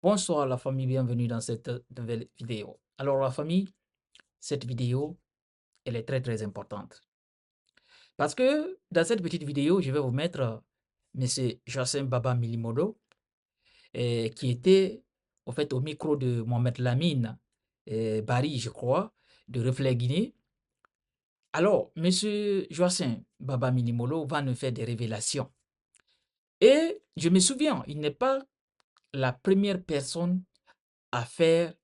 Bonsoir la famille, bienvenue dans cette nouvelle vidéo. Alors la famille, cette vidéo, elle est très importante. Parce que dans cette petite vidéo, je vais vous mettre Monsieur Joacim Baba Milimodo, qui était au fait au micro de Mohamed Lamine Bari, je crois, de Reflet Guinée. Alors, Monsieur Joacim Baba Milimodo va nous faire des révélations. Et je me souviens, il n'est pas la première personne à faire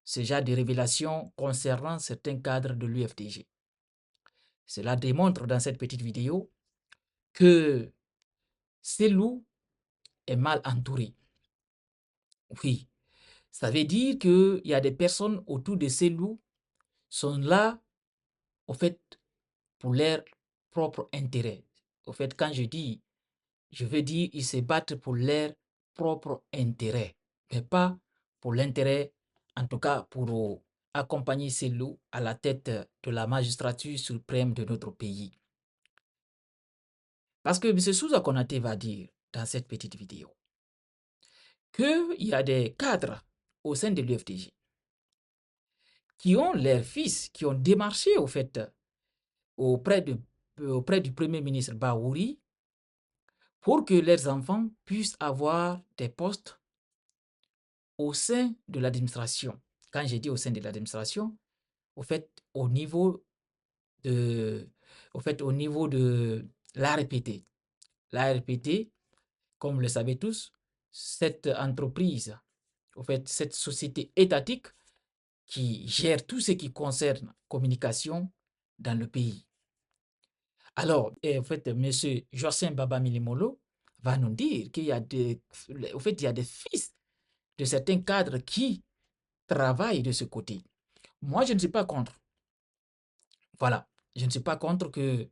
ce genre de révélations concernant certains cadres de l'UFDG. Cela démontre dans cette petite vidéo que Selou est mal entouré. Oui, ça veut dire qu'il y a des personnes autour de Selou sont là, au fait, pour leur propre intérêt. Au fait, quand je dis, je veux dire, ils se battent pour leur propre intérêt, mais pas pour l'intérêt, en tout cas pour accompagner Selou à la tête de la magistrature suprême de notre pays. Parce que M. Souza Konaté va dire dans cette petite vidéo qu'il y a des cadres au sein de l'UFDG qui ont leurs fils, qui ont démarché au fait auprès, auprès du Premier ministre Baouri pour que leurs enfants puissent avoir des postes au sein de l'administration. Quand j'ai dit au sein de l'administration, au fait, au niveau de, au niveau de l'ARPT. L'ARPT, comme vous le savez tous, cette entreprise, au fait, cette société étatique qui gère tout ce qui concerne communication dans le pays. Alors, en fait, M. Joacim Baba Milimolo va nous dire qu'il y a des, au fait, il y a des fils de certains cadres qui travaillent de ce côté. Moi, je ne suis pas contre. Voilà, je ne suis pas contre que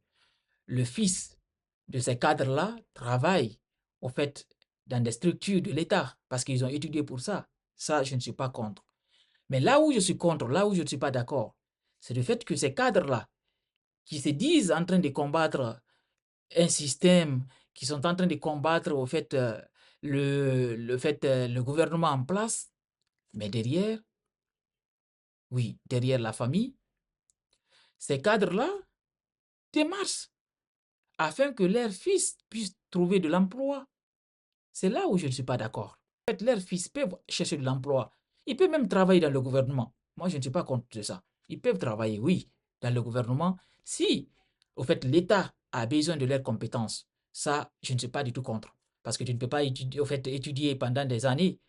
le fils de ces cadres-là travaille, au fait, dans des structures de l'État, parce qu'ils ont étudié pour ça. Ça, je ne suis pas contre. Mais là où je suis contre, là où je ne suis pas d'accord, c'est le fait que ces cadres-là, qui se disent en train de combattre un système, qui sont en train de combattre, au fait, le gouvernement en place, mais derrière, oui, derrière la famille, ces cadres-là démarchent afin que leurs fils puissent trouver de l'emploi. C'est là où je ne suis pas d'accord. En fait, leurs fils peuvent chercher de l'emploi. Ils peuvent même travailler dans le gouvernement. Moi, je ne suis pas contre ça. Ils peuvent travailler, oui, dans le gouvernement si, au fait, l'État a besoin de leurs compétences. Ça, je ne suis pas du tout contre. Parce que tu ne peux pas étudier, au fait, étudier pendant des années,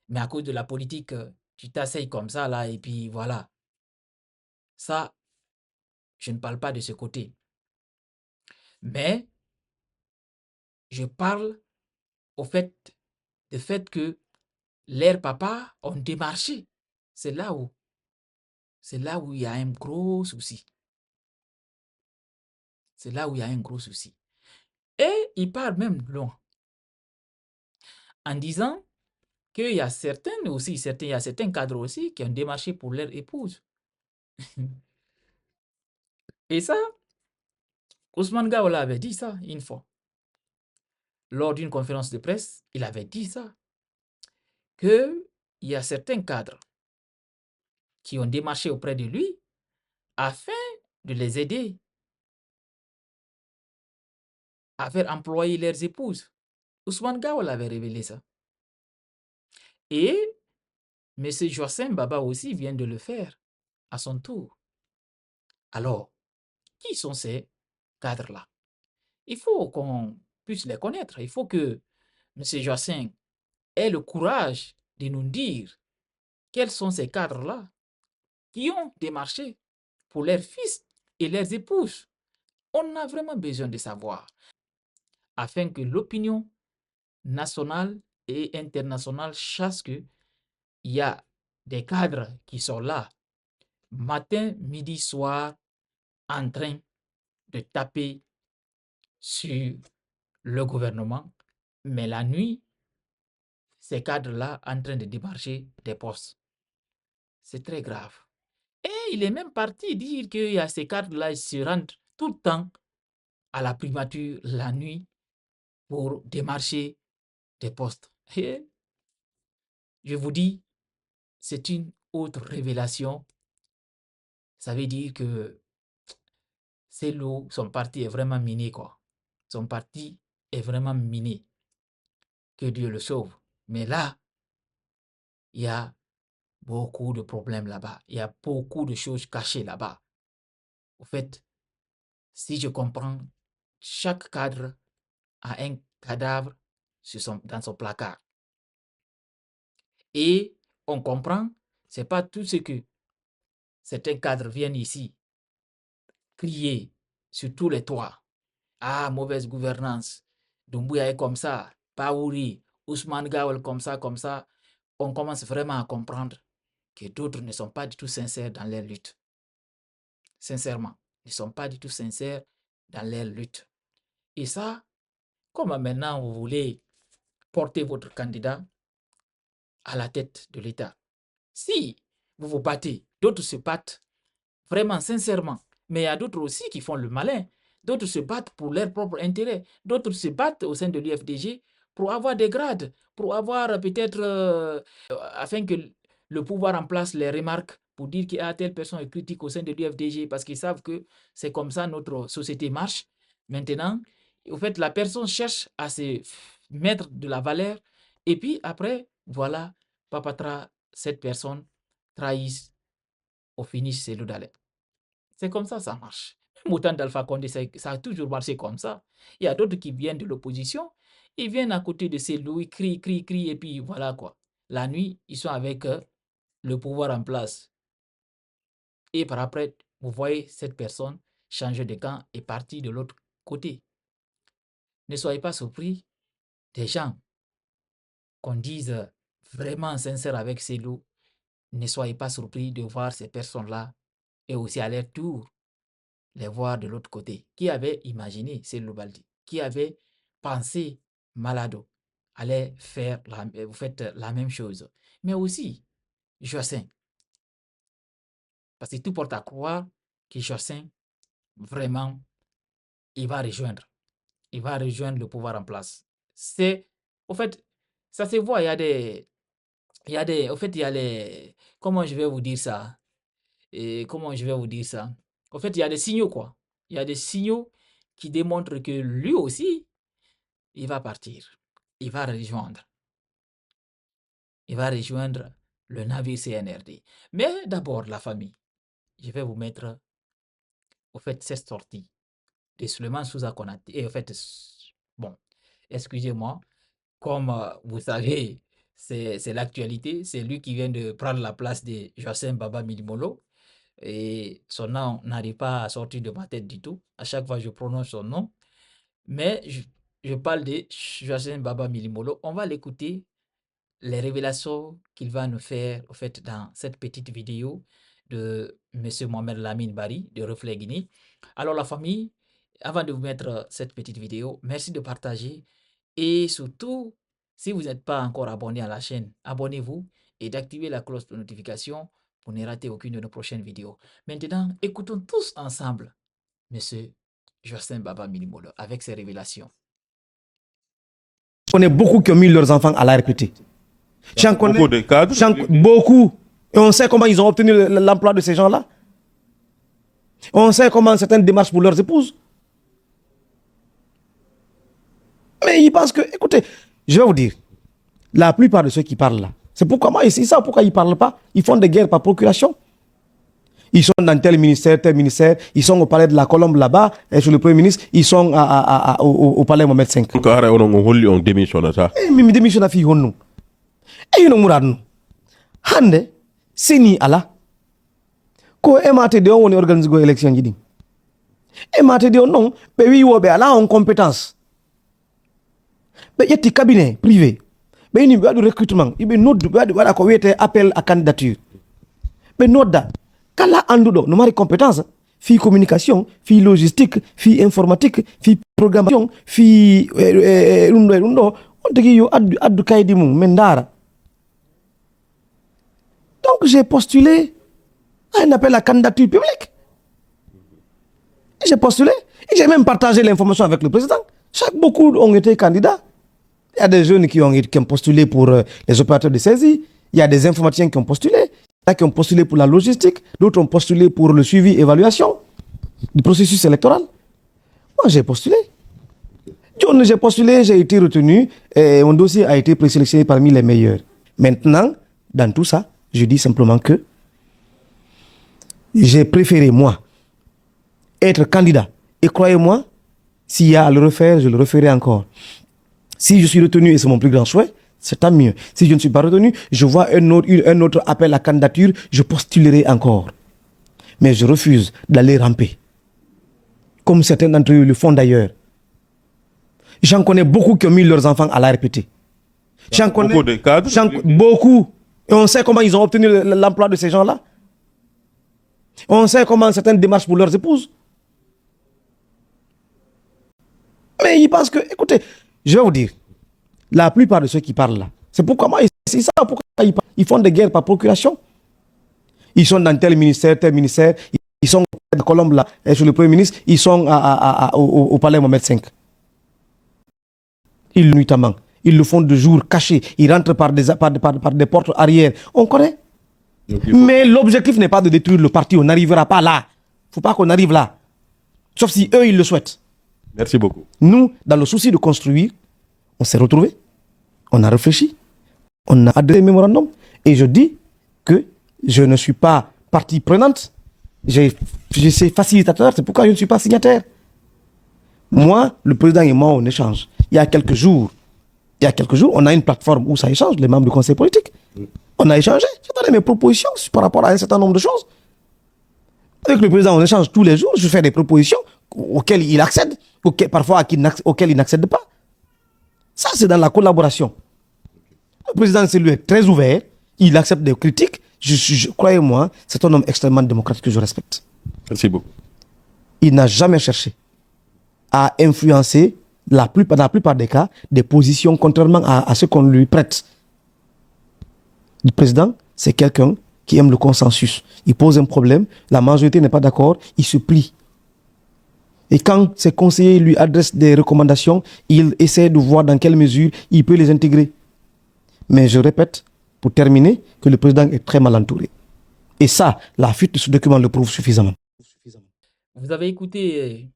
mais à cause de la politique, tu t'asseyes comme ça, là, et puis voilà. Ça, je ne parle pas de ce côté. Mais je parle, au fait, du fait que leurs papas ont démarché. C'est là où, c'est là où il y a un gros souci. C'est là où il y a un gros souci. Et il part même loin en disant qu'il y a certains aussi, il y a certains cadres aussi qui ont démarché pour leur épouse. Et ça, Ousmane Gaola avait dit ça une fois. Lors d'une conférence de presse, il avait dit ça. Qu'il y a certains cadres qui ont démarché auprès de lui afin de les aider à faire employer leurs épouses. Ousmane Gaola avait révélé ça. Et M. Joacim Baba aussi vient de le faire à son tour. Alors, qui sont ces cadres-là? Il faut qu'on puisse les connaître. Il faut que M. Joacim ait le courage de nous dire quels sont ces cadres-là qui ont démarché pour leurs fils et leurs épouses. On a vraiment besoin de savoir afin que l'opinion nationale et internationale sache qu'il y a des cadres qui sont là matin, midi, soir en train de taper sur le gouvernement, mais la nuit, ces cadres-là en train de démarcher des postes. C'est très grave. Et il est même parti dire qu'il y a ces cadres-là, ils se rendent tout le temps à la primature la nuit pour démarcher des postes. Et je vous dis, c'est une autre révélation. Ça veut dire que son parti est vraiment miné, quoi. Son parti est vraiment miné. Que Dieu le sauve. Mais là, il y a beaucoup de problèmes là-bas. Il y a beaucoup de choses cachées là-bas. Au fait, si je comprends, chaque cadre a un cadavre dans son placard. Et on comprend, c'est pas tout ce que certains cadres viennent ici crier sur tous les toits. Ah, mauvaise gouvernance. Doumbouya est comme ça. Paouri, Ousmane Gawel comme ça, comme ça. On commence vraiment à comprendre que d'autres ne sont pas du tout sincères dans leur lutte. Sincèrement, ne sont pas du tout sincères dans leur lutte. Et ça, comme maintenant vous voulez porter votre candidat à la tête de l'État, si vous vous battez, d'autres se battent vraiment sincèrement, mais il y a d'autres aussi qui font le malin. D'autres se battent pour leur propre intérêt. D'autres se battent au sein de l'UFDG pour avoir des grades, pour avoir peut-être, afin que le pouvoir en place les remarque pour dire qu'il y a telle personne est critique au sein de l'UFDG parce qu'ils savent que c'est comme ça notre société marche. Maintenant, au fait, la personne cherche à se mettre de la valeur et puis après, voilà, papatra, cette personne trahisse au finish c'est l'Oudalais. C'est comme ça marche. Même au temps d'Alpha Condé, ça a toujours marché comme ça. Il y a d'autres qui viennent de l'opposition, ils viennent à côté de ces loups, ils crient, et puis voilà quoi. La nuit, ils sont avec le pouvoir en place. Et par après, vous voyez cette personne changer de camp et partir de l'autre côté. Ne soyez pas surpris des gens qu'on dise vraiment sincères avec ces loups. Ne soyez pas surpris de voir ces personnes-là et aussi à leur tour les voir de l'autre côté. Qui avait imaginé, c'est Lobaldi, qui avait pensé Malado allait faire vous faites la même chose. Mais aussi, Jossin. Parce que tout porte à croire que Jossin, vraiment, il va rejoindre. Il va rejoindre le pouvoir en place. C'est, au fait, ça se voit, au fait, il y a les, comment je vais vous dire ça? Et comment je vais vous dire ça? En fait, il y a des signaux, quoi. Il y a des signaux qui démontrent que lui aussi, il va partir. Il va rejoindre. Il va rejoindre le navire CNRD. Mais d'abord, la famille. Je vais vous mettre, au fait, cette sortie de Suleiman Souza Konaté. Et au fait, bon, excusez-moi, comme vous savez, c'est l'actualité. C'est lui qui vient de prendre la place de Joacim Baba Milimolo. Et son nom n'arrive pas à sortir de ma tête du tout. À chaque fois, je prononce son nom. Mais je parle de Joacim Baba Milimolo. On va l'écouter, les révélations qu'il va nous faire au fait, dans cette petite vidéo de M. Mohamed Lamine Bari de Reflet Guinée. Alors la famille, avant de vous mettre cette petite vidéo, merci de partager et surtout, si vous n'êtes pas encore abonné à la chaîne, abonnez-vous et d'activer la cloche de notification pour ne rater aucune de nos prochaines vidéos. Maintenant, écoutons tous ensemble M. Joacim Baba Milimolo avec ses révélations. Je connais beaucoup qui ont mis leurs enfants à la RPT. J'en connais Beaucoup de cadres. beaucoup. Et on sait comment ils ont obtenu l'emploi de ces gens-là. On sait comment certaines démarches pour leurs épouses. Mais ils pensent que, écoutez, je vais vous dire, la plupart de ceux qui parlent là, c'est pourquoi moi, ils savent pourquoi ils ne parlent pas. Ils font des guerres par procuration. Ils sont dans tel ministère, ils sont au palais de la Colombe là-bas, et sur le Premier ministre, ils sont au palais Mohamed V. On démissionne ça. Mais démissionne à fille honnu. Et ils n'ont Hande, sini ala. Ko emate de on organise go élection jidi. Emate de non, be wi wobe ala on compétence. Be yetti cabinet privé. Be ni be du recrutement, ibe noddu be wala ko wete appel à candidature. Be nodda kala andudo no mari compétence fi communication, fi logistique, fi informatique, fi programmation, fi rundo on tegi yo addu kaydi mum mendara. Donc j'ai postulé à un appel à candidature publique. J'ai postulé et j'ai même partagé l'information avec le président. Beaucoup ont été candidats. Il y a des jeunes qui ont postulé pour les opérateurs de saisie. Il y a des informaticiens qui ont postulé. Il y en a qui ont postulé pour la logistique. D'autres ont postulé pour le suivi et évaluation du processus électoral. Moi, j'ai postulé. J'ai postulé, j'ai été retenu et mon dossier a été présélectionné parmi les meilleurs. Maintenant, dans tout ça, je dis simplement que j'ai préféré, moi, être candidat. Et croyez-moi, s'il y a à le refaire, je le referai encore. Si je suis retenu, et c'est mon plus grand souhait, c'est tant mieux. Si je ne suis pas retenu, je vois un autre appel à candidature, je postulerai encore. Mais je refuse d'aller ramper. Comme certains d'entre eux le font d'ailleurs. J'en connais beaucoup qui ont mis leurs enfants à la répéter. J'en connais beaucoup de cadres. beaucoup. Et on sait comment ils ont obtenu l'emploi de ces gens-là. On sait comment certaines démarchent pour leurs épouses. Mais ils pensent que, écoutez, je vais vous dire, la plupart de ceux qui parlent là, c'est pourquoi moi, c'est ça, pourquoi ils font des guerres par procuration. Ils sont dans tel ministère, ils sont à Colombe là, et sur le Premier ministre, ils sont au palais Mohamed V. Ils nuitamment. Ils le font de jour, cachés. Ils rentrent par des portes arrière. On connaît. Mais l'objectif n'est pas de détruire le parti. On n'arrivera pas là. Il ne faut pas qu'on arrive là. Sauf si eux, ils le souhaitent. Merci beaucoup. Nous, dans le souci de construire, on s'est retrouvés. On a réfléchi. On a adressé un mémorandum. Et je dis que je ne suis pas partie prenante. Je suis facilitateur. C'est pourquoi je ne suis pas signataire. Moi, le président et moi, on échange. Il y a quelques jours, on a une plateforme où ça échange, les membres du conseil politique. On a échangé. J'ai donné mes propositions par rapport à un certain nombre de choses. Avec le président, on échange tous les jours. Je fais des propositions auxquelles il accède, parfois auxquelles il n'accède pas. Ça, c'est dans la collaboration. Le président, c'est lui, est très ouvert. Il accepte des critiques. Croyez-moi, c'est un homme extrêmement démocratique que je respecte. Merci beaucoup. Il n'a jamais cherché à influencer, dans la plupart des cas, des positions contrairement à ce qu'on lui prête. Le président, c'est quelqu'un qui aime le consensus. Il pose un problème, la majorité n'est pas d'accord, il se plie. Et quand ses conseillers lui adressent des recommandations, il essaie de voir dans quelle mesure il peut les intégrer. Mais je répète, pour terminer, que le président est très mal entouré. Et ça, la fuite de ce document le prouve suffisamment. Vous avez écouté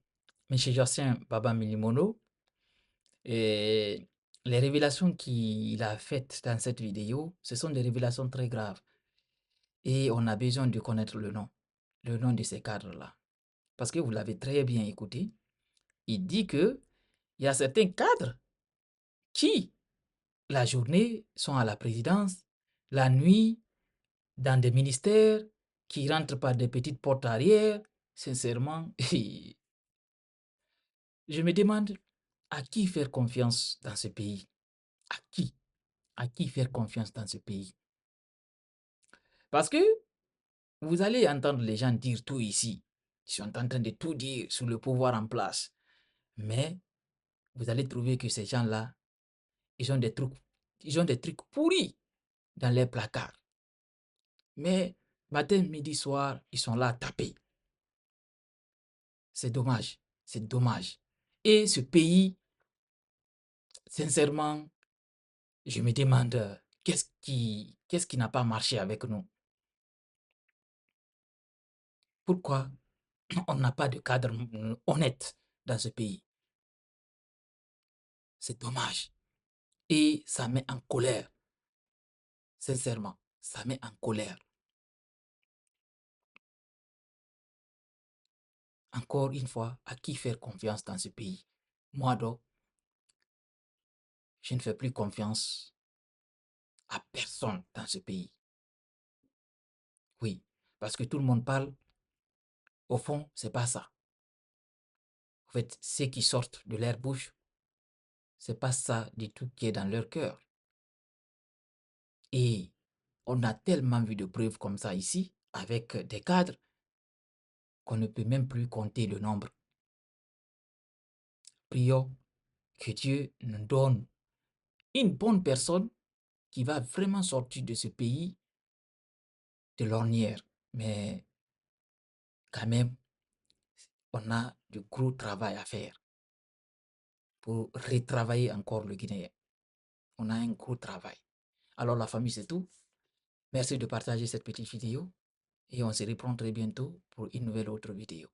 M. Jacin Baba Milimono et les révélations qu'il a faites dans cette vidéo, ce sont des révélations très graves. Et on a besoin de connaître le nom de ces cadres-là. Parce que vous l'avez très bien écouté, il dit qu'il y a certains cadres qui, la journée, sont à la présidence, la nuit, dans des ministères, qui rentrent par des petites portes arrière. Sincèrement, je me demande à qui faire confiance dans ce pays. À qui? À qui faire confiance dans ce pays? Parce que vous allez entendre les gens dire tout ici. Ils sont en train de tout dire sur le pouvoir en place. Mais vous allez trouver que ces gens-là, ils ont des trucs pourris dans les placards. Mais matin, midi, soir, ils sont là à taper. C'est dommage. C'est dommage. Et ce pays, sincèrement, je me demande qu'est-ce qui n'a pas marché avec nous? Pourquoi on n'a pas de cadre honnête dans ce pays? C'est dommage. Et ça met en colère. Sincèrement, ça met en colère. Encore une fois, à qui faire confiance dans ce pays? Moi, donc, je ne fais plus confiance à personne dans ce pays. Oui, parce que tout le monde parle. Au fond, c'est pas ça. En fait, ceux qui sortent de leur bouche, c'est pas ça du tout qui est dans leur cœur. Et on a tellement vu de preuves comme ça ici, avec des cadres, qu'on ne peut même plus compter le nombre. Prions que Dieu nous donne une bonne personne qui va vraiment sortir de ce pays de l'ornière. Mais quand même, on a du gros travail à faire pour retravailler encore le Guinéen. On a un gros travail. Alors la famille, c'est tout. Merci de partager cette petite vidéo et on se reprend très bientôt pour une nouvelle autre vidéo.